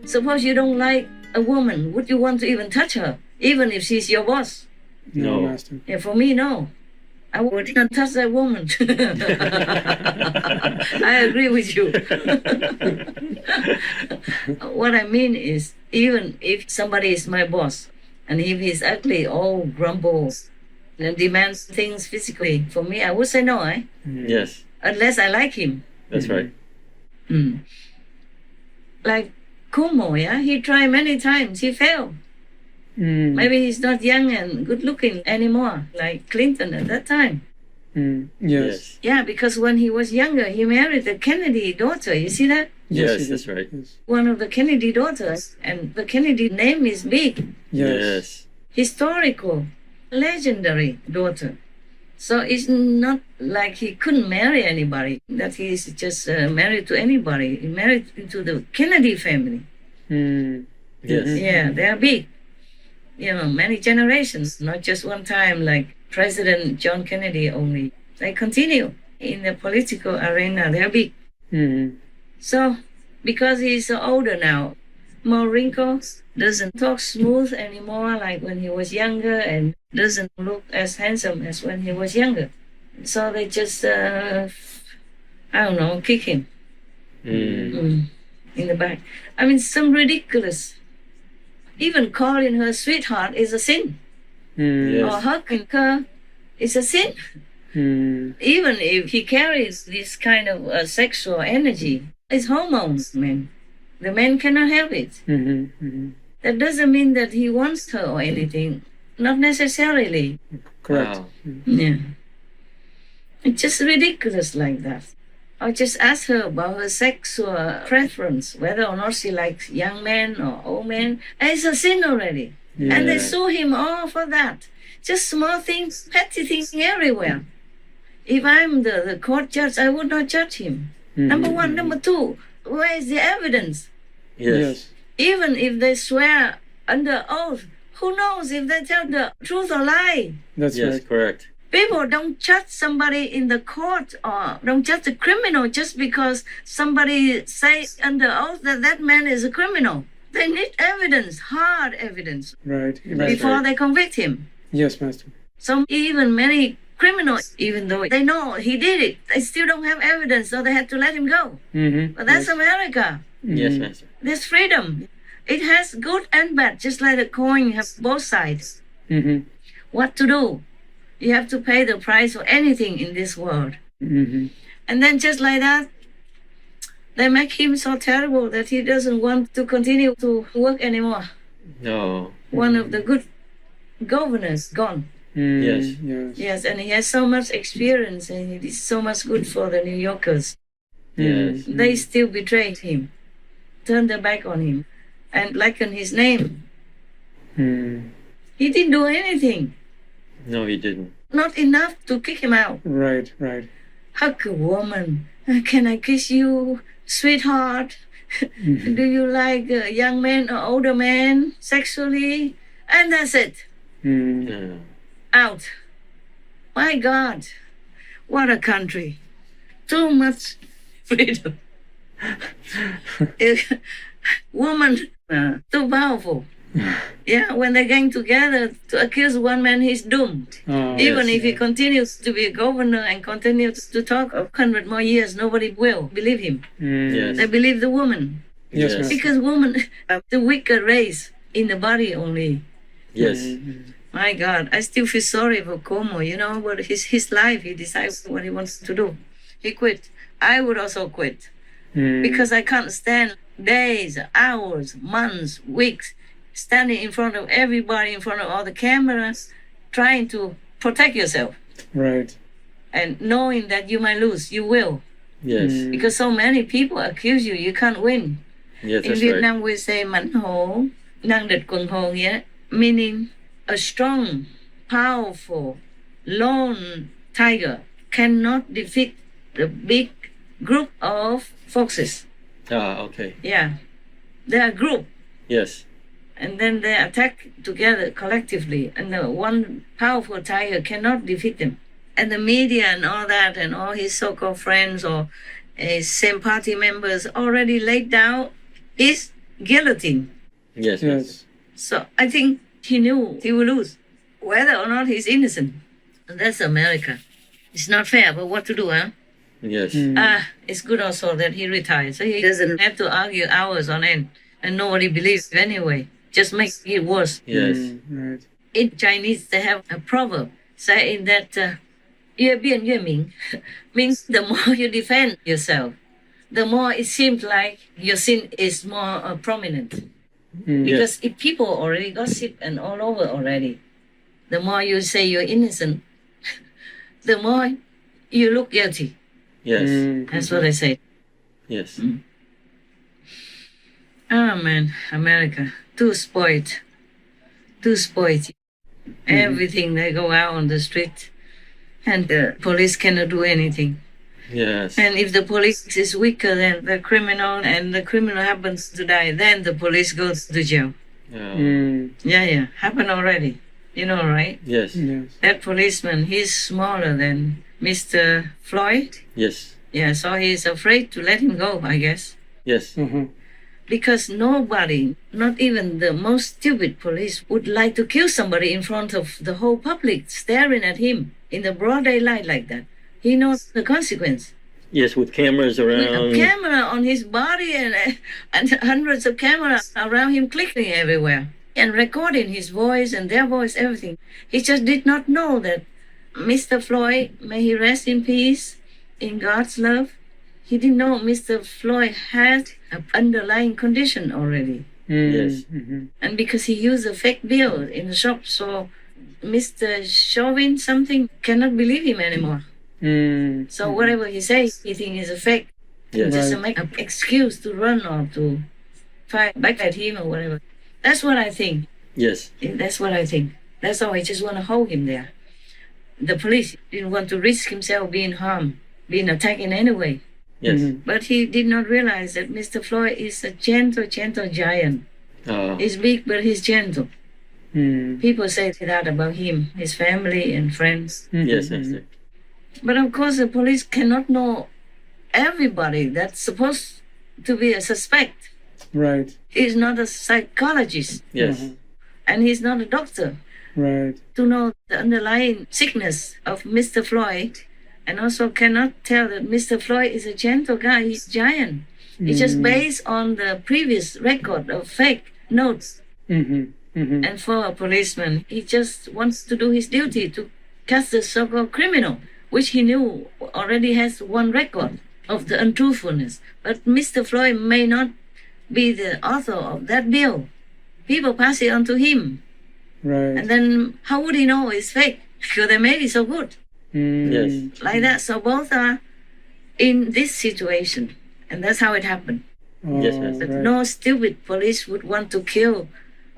Suppose you don't like a woman, would you want to even touch her, even if she's your boss? No, Master. Yeah, for me, no. I would not touch that woman. I agree with you. What I mean is, even if somebody is my boss, and if he's ugly, all grumbles, and demands things physically, for me, I would say no, Yes. unless I like him. That's right. Like Kumo, yeah, he tried many times, he failed. Maybe he's not young and good looking anymore, like Clinton at that time. Yes. Yeah, because when he was younger, he married the Kennedy daughter. You see that? Yes, that's right. Yes. One of the Kennedy daughters, and the Kennedy name is big, Yes. historical, legendary daughter. So it's not like he couldn't marry anybody, that he's just married to anybody. He married into the Kennedy family. Yes. Yeah, they are big. You know, many generations, not just one time like President John Kennedy only. They continue in the political arena. They are big. So, because he's older now, more wrinkles, doesn't talk smooth anymore like when he was younger, and doesn't look as handsome as when he was younger. So they just, I don't know, kick him in the back. I mean, some ridiculous. Even calling her sweetheart is a sin. Yes. Or hugging her is a sin. Even if he carries this kind of sexual energy, it's hormones, man. The man cannot help it. That doesn't mean that he wants her or anything. Not necessarily. Correct. Wow. Yeah. It's just ridiculous like that. I just ask her about her sexual preference, whether or not she likes young men or old men. And it's a sin already. And they sue him all for that. Just small things, petty things everywhere. If I'm the court judge, I would not judge him. Number one. Number two, where is the evidence? Yes. Even if they swear under oath, who knows if they tell the truth or lie? That's Yes, right. correct. People don't judge somebody in the court or don't judge a criminal just because somebody says under oath that that man is a criminal. They need evidence, hard evidence, Right. before they convict him. Yes, Master. So even many criminals, even though they know he did it, they still don't have evidence, so they had to let him go. But that's America. Yes, Master. There's freedom. It has good and bad, just like a coin has both sides. What to do? You have to pay the price for anything in this world. And then just like that, they make him so terrible that he doesn't want to continue to work anymore. No. One of the good governors gone. Yes. Yes, and he has so much experience and he did so much good for the New Yorkers. Yes. They still betrayed him, turned their back on him, and blackened his name. He didn't do anything. No, he didn't. Not enough to kick him out. Right. Hug a woman. Can I kiss you, sweetheart? Do you like a young man or older man sexually? And that's it. No. Out. My God, what a country. Too much freedom. Woman, too powerful. Yeah, when they gang together to accuse one man, he's doomed. Even if he continues to be a governor and continues to talk 100 more years, nobody will believe him. Yes. They believe the woman. Yes, Yes. Master. Because women are the weaker race in the body only. Yes. My God, I still feel sorry for Como, you know, but his life, he decides what he wants to do. He quit. I would also quit. Because I can't stand days, hours, months, weeks, standing in front of everybody, in front of all the cameras, trying to protect yourself. Right. And knowing that you might lose, you will. Yes. Because so many people accuse you, you can't win. Yes, In that's Vietnam, right. we say mãnh hổ, năng địch quần hổ, yeah? Meaning a strong, powerful, lone tiger cannot defeat the big group of foxes. Ah, okay. Yeah. They are group. Yes. And then they attack together collectively, and the one powerful tiger cannot defeat them. And the media and all that, and all his so-called friends or same party members already laid down his guillotine. Yes. Yes. So I think he knew he would lose, whether or not he's innocent. And that's America. It's not fair, but what to do, huh? Yes. It's good also that he retired, so he doesn't have to argue hours on end, and nobody believes anyway. Just makes it worse. Yes. Right. In Chinese, they have a proverb saying that 越辩越明 means the more you defend yourself, the more it seems like your sin is more prominent. Because if people already gossip and all over already, the more you say you're innocent, the more you look guilty. Yes. That's what I say. Yes. Oh man, America, too spoiled. Too spoiled. Everything, they go out on the street and the police cannot do anything. Yes. And if the police is weaker than the criminal and the criminal happens to die, then the police goes to jail. Yeah, happened already. You know, right? Yes. Yes. That policeman, he's smaller than Mr. Floyd. Yes. Yeah, so he's afraid to let him go, I guess. Yes. Because nobody, not even the most stupid police, would like to kill somebody in front of the whole public staring at him in the broad daylight like that. He knows the consequence. Yes, with cameras With around. a camera on his body and hundreds of cameras around him clicking everywhere and recording his voice and their voice, everything. He just did not know that Mr. Floyd, may he rest in peace, in God's love, he didn't know Mr. Floyd had an underlying condition already. Yes. And because he used a fake bill in the shop, so Mr. Chauvin something cannot believe him anymore. So whatever he says, he thinks is a fake. Yes. Just to make an excuse to run or to fight back at him or whatever. That's what I think. Yes. That's what I think. That's all. I just want to hold him there. The police didn't want to risk himself being harmed, being attacked in any way. Yes. But he did not realize that Mr. Floyd is a gentle giant. He's big, but he's gentle. People say that about him, his family and friends. Yes, Master. But of course, the police cannot know everybody that's supposed to be a suspect. Right. He's not a psychologist. Yes. And he's not a doctor. Right. To know the underlying sickness of Mr. Floyd, and also cannot tell that Mr. Floyd is a gentle guy, he's giant. It's just based on the previous record of fake notes. And for a policeman, he just wants to do his duty to catch the so-called criminal, which he knew already has one record of the untruthfulness. But Mr. Floyd may not be the author of that bill. People pass it on to him. Right. And then how would he know it's fake? Because they made it so good. Yes. Like that. So both are in this situation. And that's how it happened. Yes, Master. But no stupid police would want to kill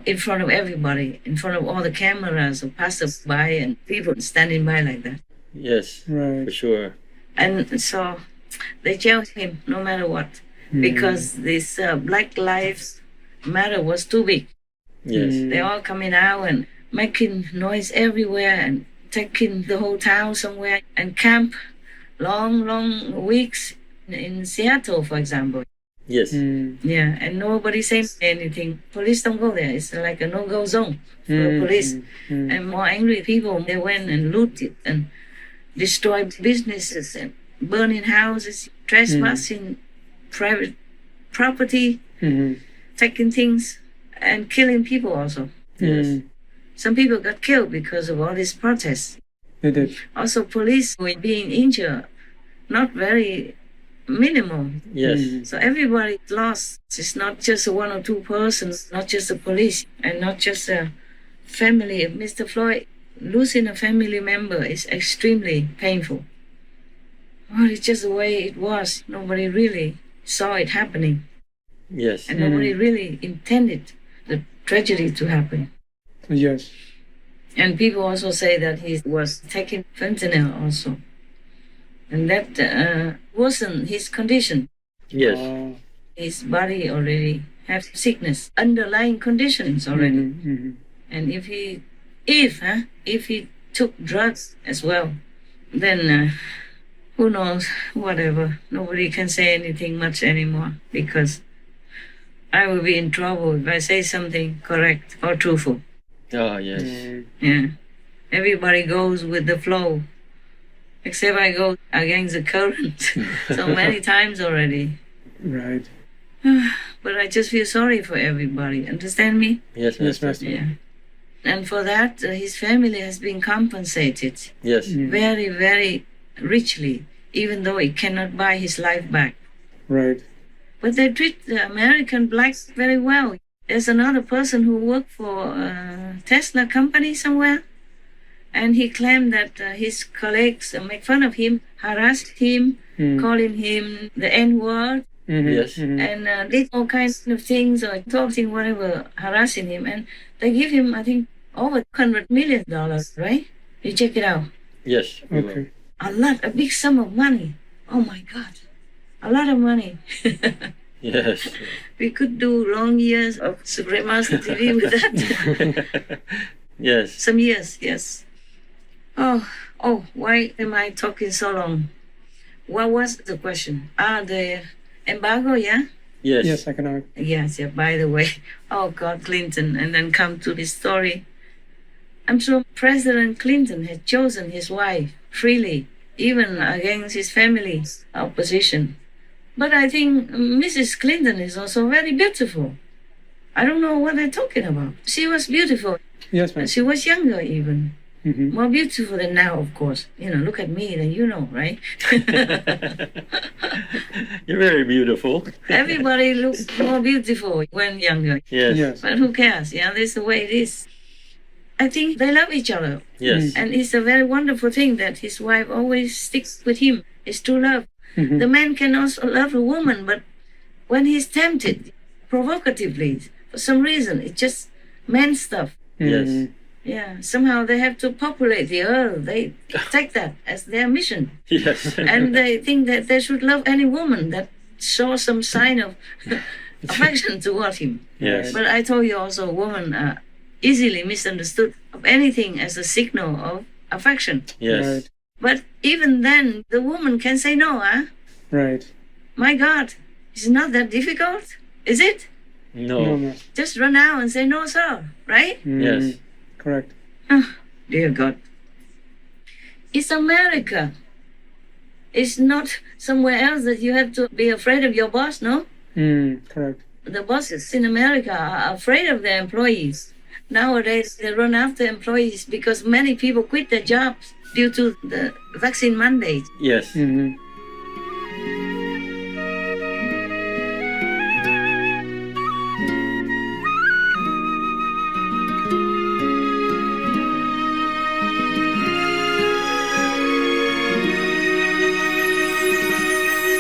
in front of everybody, in front of all the cameras or passers-by and people standing by like that. Yes. Right. For sure. And so they jailed him no matter what, because this Black Lives Matter was too big. Yes. They're all coming out and making noise everywhere and taking the whole town somewhere and camp long weeks in Seattle, for example. Yes. Yeah, and nobody says anything. Police don't go there. It's like a no-go zone for the police. And more angry people, they went and looted and destroyed businesses and burning houses, trespassing private property, taking things and killing people also. Yes. Some people got killed because of all these protests. They did. Also, police were being injured, not very minimal. Yes. So everybody lost. It's not just one or two persons, not just the police, and not just a family. Mr. Floyd, losing a family member is extremely painful. Well, it's just the way it was. Nobody really saw it happening. Yes. And nobody really intended the tragedy to happen. Yes. And people also say that he was taking fentanyl also. And that worsened his condition. Yes. His body already have sickness, underlying conditions already. Mm-hmm. And if he took drugs as well, then who knows, whatever. Nobody can say anything much anymore because I will be in trouble if I say something correct or truthful. Oh, yes. Yeah. Everybody goes with the flow, except I go against the current so many times already. Right. But I just feel sorry for everybody. Understand me? Yes, Yes, Master. Master. Yeah. And for that, his family has been compensated Yes. very, very richly, even though it cannot buy his life back. Right. But they treat the American blacks very well. There's another person who worked for a Tesla company somewhere, and he claimed that his colleagues make fun of him, harassed him, calling him the N-word, Yes. and did all kinds of things or talking whatever, harassing him. And they give him, I think, over $100 million, right? You check it out. Yes. we will. Okay. A big sum of money. Oh my God. A lot of money. Yes. We could do long years of Supreme Master TV with that. Yes. Some years, yes. Oh, why am I talking so long? What was the question? The embargo, yeah? Yes. Yes, economic. Yes, yeah, by the way. Oh God, Clinton, and then come to this story. I'm sure President Clinton had chosen his wife freely, even against his family's opposition. But I think Mrs. Clinton is also very beautiful. I don't know what they're talking about. She was beautiful. Yes, Master. She was younger even. Mm-hmm. More beautiful than now, of course. Look at me, then you know, right? You're very beautiful. Everybody looks more beautiful when younger. Yes. Yes. But who cares? Yeah, this is the way it is. I think they love each other. Yes. And it's a very wonderful thing that his wife always sticks with him. It's true love. Mm-hmm. The man can also love a woman, but when he's tempted, provocatively, for some reason, it's just man stuff. Yes. Yeah, somehow they have to populate the earth. They take that as their mission. Yes. And they think that they should love any woman that shows some sign of affection toward him. Yes. But I told you also, women are easily misunderstood of anything as a signal of affection. Yes. Right. But even then, the woman can say no, huh? Right. My God, it's not that difficult, is it? No, No. Master. Just run out and say no, sir, right? Yes. Correct. Dear God. It's America. It's not somewhere else that you have to be afraid of your boss, no? Correct. The bosses in America are afraid of their employees. Nowadays, they run after employees because many people quit their jobs due to the vaccine mandate. Yes. Mm-hmm.